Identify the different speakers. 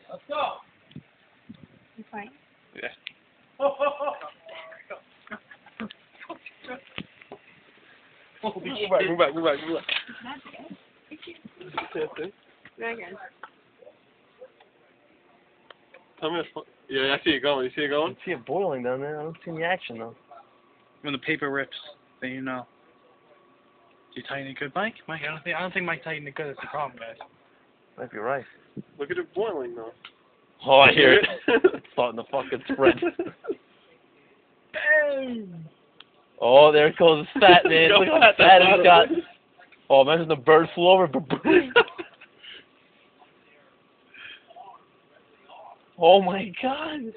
Speaker 1: Let's go.
Speaker 2: You fine?
Speaker 3: Yeah. Move back.
Speaker 2: Megan.
Speaker 3: Tell me yeah, I see it going. You see it
Speaker 4: I
Speaker 3: going?
Speaker 4: see it boiling down there. I don't see any action though.
Speaker 1: When the paper rips, then you know. Do you tighten it good, Mike? Mike, I don't think Mike tightened it good. That's the problem, guys.
Speaker 4: Might be right.
Speaker 3: Look at it boiling though.
Speaker 4: Oh, I hear it. It's starting to fucking spread. Oh, there it goes. It's fat, man. Look how fat it's got. Oh, imagine the bird flew over. Oh my god.